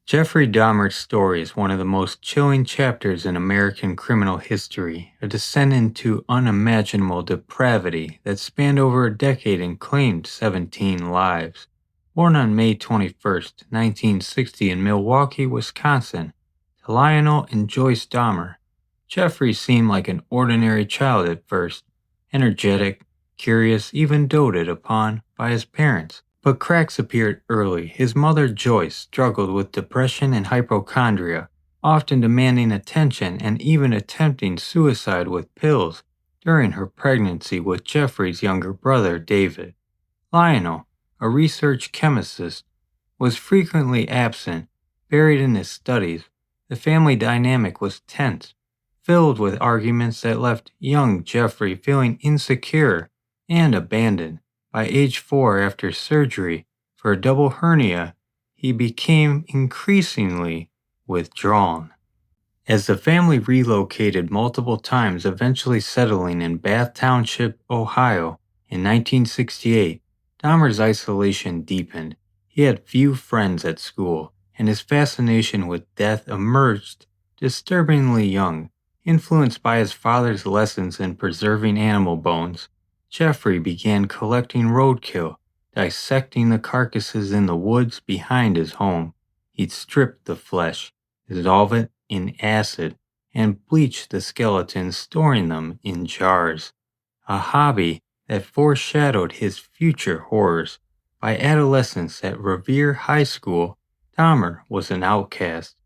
Jeffrey Dahmer's story is one of the most chilling chapters in American criminal history, a descent into unimaginable depravity that spanned over a decade and claimed 17 lives. Born on May 21, 1960 in Milwaukee, Wisconsin, to Lionel and Joyce Dahmer, Jeffrey seemed like an ordinary child at first, energetic, curious, even doted upon by his parents. But cracks appeared early. His mother, Joyce, struggled with depression and hypochondria, often demanding attention and even attempting suicide with pills during her pregnancy with Jeffrey's younger brother, David. Lionel, a research chemist, was frequently absent, buried in his studies. The family dynamic was tense, filled with arguments that left young Jeffrey feeling insecure and abandoned. By age 4, after surgery for a double hernia, he became increasingly withdrawn. As the family relocated multiple times, eventually settling in Bath Township, Ohio in 1968, Dahmer's isolation deepened. He had few friends at school, and his fascination with death emerged disturbingly young. Influenced by his father's lessons in preserving animal bones, Jeffrey began collecting roadkill, dissecting the carcasses in the woods behind his home. He'd strip the flesh, dissolve it in acid, and bleach the skeletons, storing them in jars. A hobby that foreshadowed his future horrors. By adolescence at Revere High School, Dahmer was an outcast,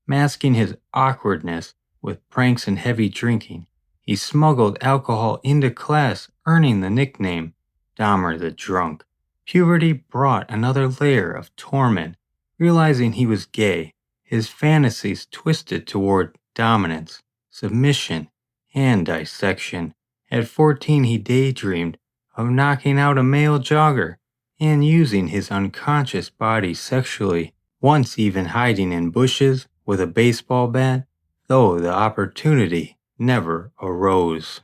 masking his awkwardness with pranks and heavy drinking. He smuggled alcohol into class, earning the nickname Dahmer the Drunk. Puberty brought another layer of torment. Realizing he was gay, his fantasies twisted toward dominance, submission, and dissection. At 14, he daydreamed of knocking out a male jogger and using his unconscious body sexually, once even hiding in bushes with a baseball bat, though the opportunity never arose.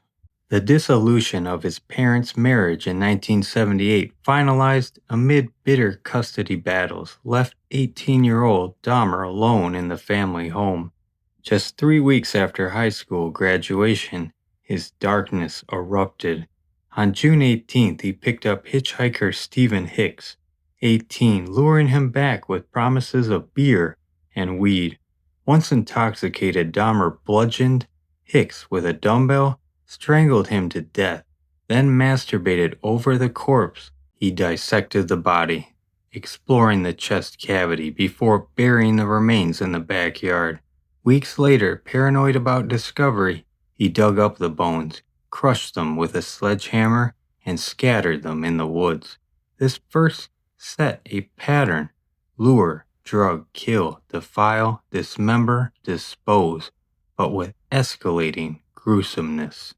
The dissolution of his parents' marriage in 1978, finalized amid bitter custody battles, left 18-year-old Dahmer alone in the family home. Just 3 weeks after high school graduation, his darkness erupted. On June 18th, he picked up hitchhiker Stephen Hicks, 18, luring him back with promises of beer and weed. Once intoxicated, Dahmer bludgeoned Hicks with a dumbbell, strangled him to death, then masturbated over the corpse. He dissected the body, exploring the chest cavity before burying the remains in the backyard. Weeks later, paranoid about discovery, he dug up the bones, crushed them with a sledgehammer, and scattered them in the woods. This first set a pattern: lure, drug, kill, defile, dismember, dispose, but with escalating gruesomeness.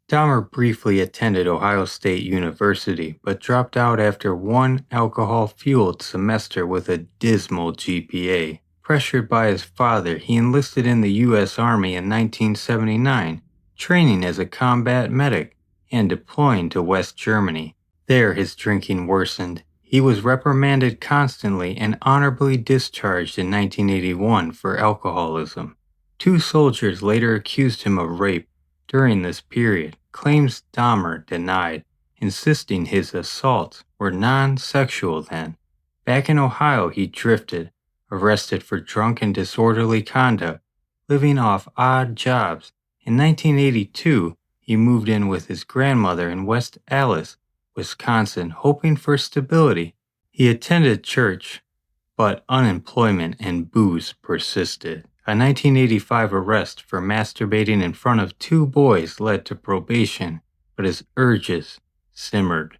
Dahmer briefly attended Ohio State University, but dropped out after one alcohol-fueled semester with a dismal GPA. Pressured by his father, he enlisted in the U.S. Army in 1979, training as a combat medic and deploying to West Germany. There his drinking worsened. He was reprimanded constantly and honorably discharged in 1981 for alcoholism. 2 soldiers later accused him of rape during this period, claims Dahmer denied, insisting his assaults were non-sexual then. Back in Ohio, he drifted, arrested for drunk and disorderly conduct, living off odd jobs. In 1982, he moved in with his grandmother in West Allis, Wisconsin, hoping for stability. He attended church, but unemployment and booze persisted. A 1985 arrest for masturbating in front of 2 boys led to probation, but his urges simmered.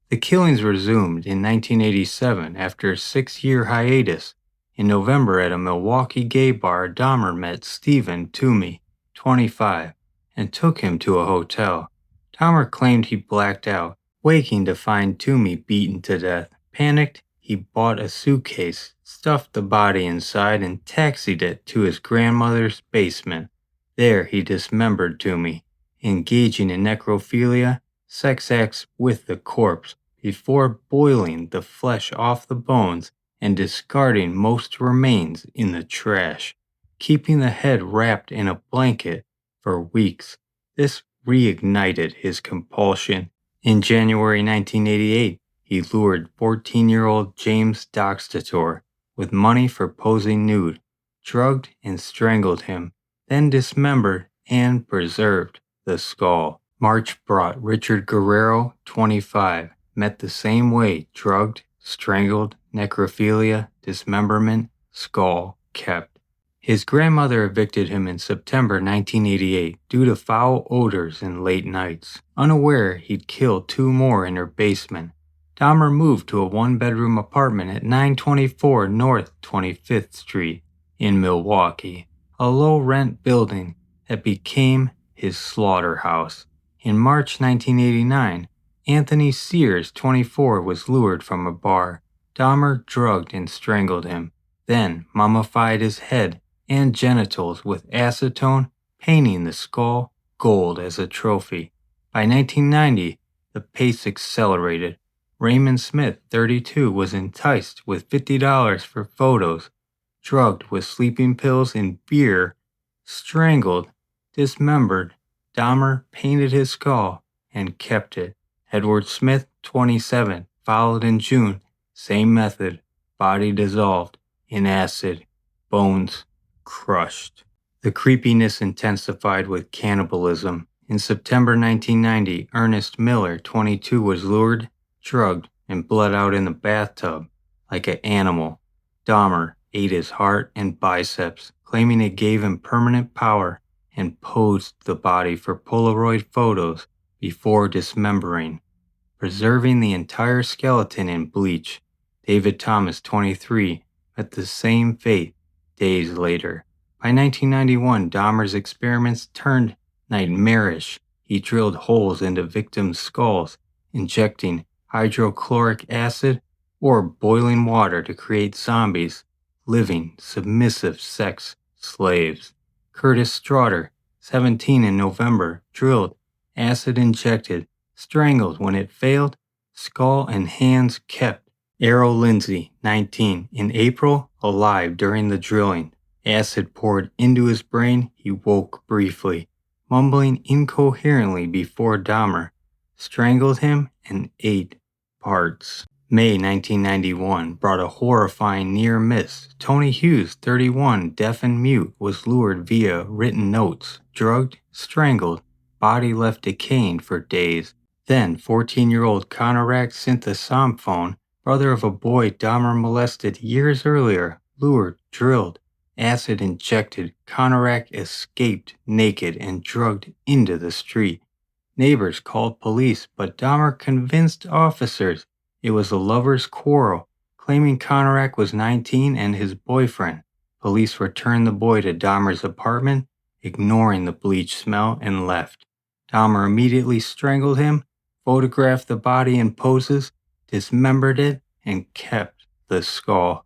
The killings resumed in 1987 after a 6-year hiatus. In November at a Milwaukee gay bar, Dahmer met Stephen Toomey, 25, and took him to a hotel. Dahmer claimed he blacked out, waking to find Toomey beaten to death. Panicked, he bought a suitcase, stuffed the body inside, and taxied it to his grandmother's basement. There he dismembered Toomey, engaging in necrophilia, sex acts with the corpse, before boiling the flesh off the bones and discarding most remains in the trash, keeping the head wrapped in a blanket for weeks. This reignited his compulsion. In January 1988, he lured 14-year-old James Doxtator with money for posing nude, drugged and strangled him, then dismembered and preserved the skull. March brought Richard Guerrero, 25, met the same way: drugged, strangled, necrophilia, dismemberment, skull kept. His grandmother evicted him in September 1988 due to foul odors and late nights. Unaware he'd killed 2 more in her basement, Dahmer moved to a 1-bedroom apartment at 924 North 25th Street in Milwaukee, a low-rent building that became his slaughterhouse. In March 1989, Anthony Sears, 24, was lured from a bar. Dahmer drugged and strangled him, then mummified his head and genitals with acetone, painting the skull gold as a trophy. By 1990, the pace accelerated. Raymond Smith, 32, was enticed with $50 for photos, drugged with sleeping pills and beer, strangled, dismembered. Dahmer painted his skull and kept it. Edward Smith, 27, followed in June. Same method, body dissolved in acid, bones crushed. The creepiness intensified with cannibalism. In September 1990, Ernest Miller, 22, was lured, drugged, and bled out in the bathtub like an animal. Dahmer ate his heart and biceps, claiming it gave him permanent power, and posed the body for Polaroid photos before dismembering, preserving the entire skeleton in bleach. David Thomas, 23, met the same fate days later. By 1991, Dahmer's experiments turned nightmarish. He drilled holes into victims' skulls, injecting hydrochloric acid or boiling water to create zombies, living, submissive sex slaves. Curtis Straughter, 17, in November, drilled, acid injected, strangled when it failed, skull and hands kept. Errol Lindsay, 19, in April, alive during the drilling. Acid poured into his brain, he woke briefly, mumbling incoherently before Dahmer strangled him and ate parts. May 1991 brought a horrifying near miss. Tony Hughes, 31, deaf and mute, was lured via written notes, drugged, strangled, body left decaying for days. Then 14-year-old Conorak Synthasamphone, brother of a boy Dahmer molested years earlier, lured, drilled, acid injected. Conorak escaped naked and drugged into the street. Neighbors called police, but Dahmer convinced officers it was a lover's quarrel, claiming Conorak was 19 and his boyfriend. Police returned the boy to Dahmer's apartment, ignoring the bleach smell, and left. Dahmer immediately strangled him, photographed the body in poses, dismembered it, and kept the skull.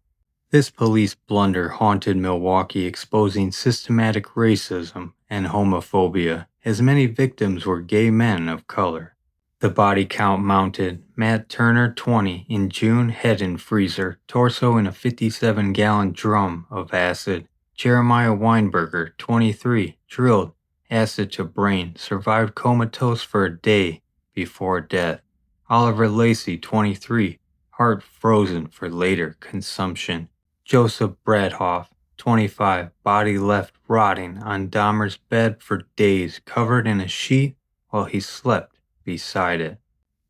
This police blunder haunted Milwaukee, exposing systematic racism and homophobia, as many victims were gay men of color. The body count mounted: Matt Turner, 20, in June, head in freezer, torso in a 57-gallon drum of acid. Jeremiah Weinberger, 23, drilled, acid to brain, survived comatose for a day before death. Oliver Lacey, 23, heart frozen for later consumption. Joseph Bradhoff, 25, body left rotting on Dahmer's bed for days, covered in a sheet while he slept beside it.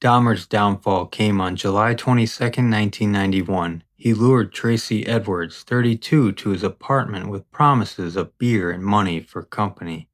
Dahmer's downfall came on July 22, 1991. He lured Tracy Edwards, 32, to his apartment with promises of beer and money for company.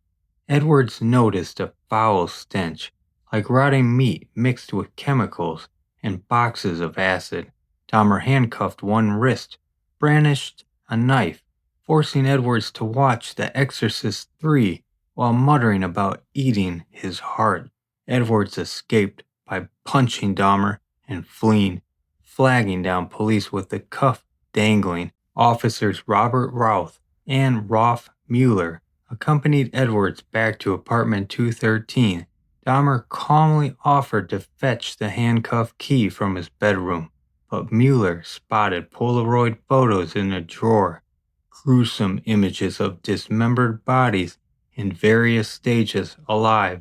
Edwards noticed a foul stench, like rotting meat mixed with chemicals and boxes of acid. Dahmer handcuffed one wrist, brandished a knife, forcing Edwards to watch The Exorcist 3 while muttering about eating his heart. Edwards escaped by punching Dahmer and fleeing, flagging down police with the cuff dangling. Officers Robert Routh and Rolf Mueller accompanied Edwards back to apartment 213. Dahmer calmly offered to fetch the handcuff key from his bedroom, but Mueller spotted Polaroid photos in a drawer, gruesome images of dismembered bodies in various stages alive,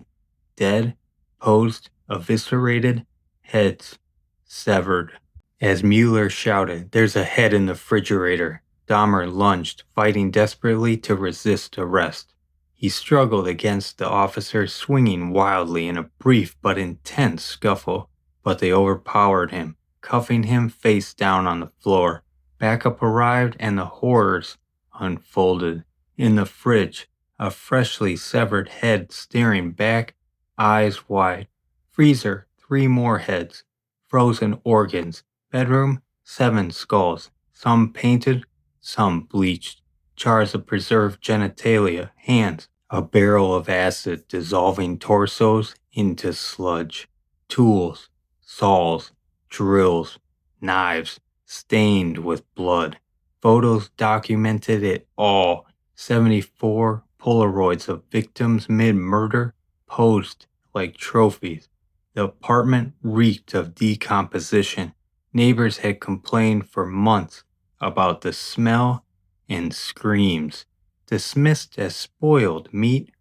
dead, posed, eviscerated, heads severed. As Mueller shouted, "There's a head in the refrigerator," Dahmer lunged, fighting desperately to resist arrest. He struggled against the officers, swinging wildly in a brief but intense scuffle, but they overpowered him, cuffing him face down on the floor. Backup arrived and the horrors unfolded. In the fridge, a freshly severed head staring back, eyes wide. Freezer, 3 more heads. Frozen organs. Bedroom, 7 skulls. Some painted, some bleached. Jars of preserved genitalia, hands. A barrel of acid dissolving torsos into sludge. Tools, saws, drills, knives, stained with blood. Photos documented it all. 74 Polaroids of victims mid-murder posed like trophies. The apartment reeked of decomposition. Neighbors had complained for months about the smell and screams, dismissed as spoiled meat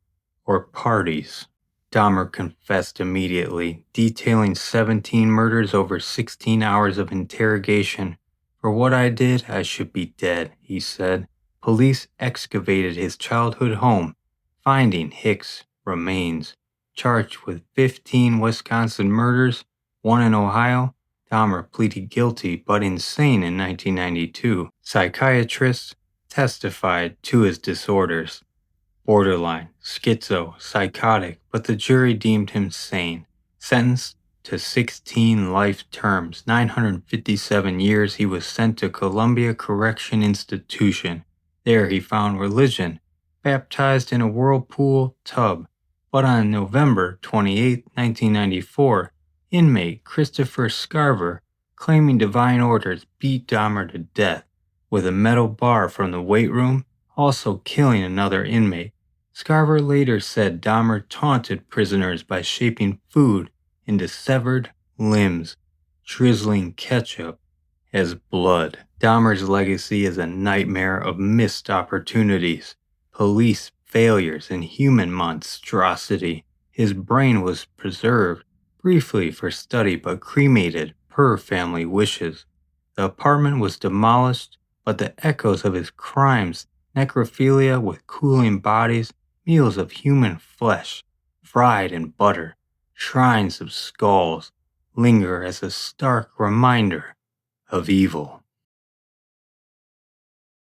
or parties. Dahmer confessed immediately, detailing 17 murders over 16 hours of interrogation. "For what I did, I should be dead," he said. Police excavated his childhood home, finding Hicks' remains. Charged with 15 Wisconsin murders, 1 in Ohio, Dahmer pleaded guilty but insane in 1992. Psychiatrists testified to his disorders. Borderline, schizo, psychotic, but the jury deemed him sane. Sentenced to 16 life terms, 957 years, he was sent to Columbia Correction Institution. There he found religion, baptized in a whirlpool tub. But on November 28, 1994, inmate Christopher Scarver, claiming divine orders, beat Dahmer to death with a metal bar from the weight room, also killing another inmate. Scarver later said Dahmer taunted prisoners by shaping food into severed limbs, drizzling ketchup as blood. Dahmer's legacy is a nightmare of missed opportunities, police failures, and human monstrosity. His brain was preserved briefly for study but cremated per family wishes. The apartment was demolished, but the echoes of his crimes, necrophilia with cooling bodies, meals of human flesh, fried in butter, shrines of skulls, linger as a stark reminder of evil.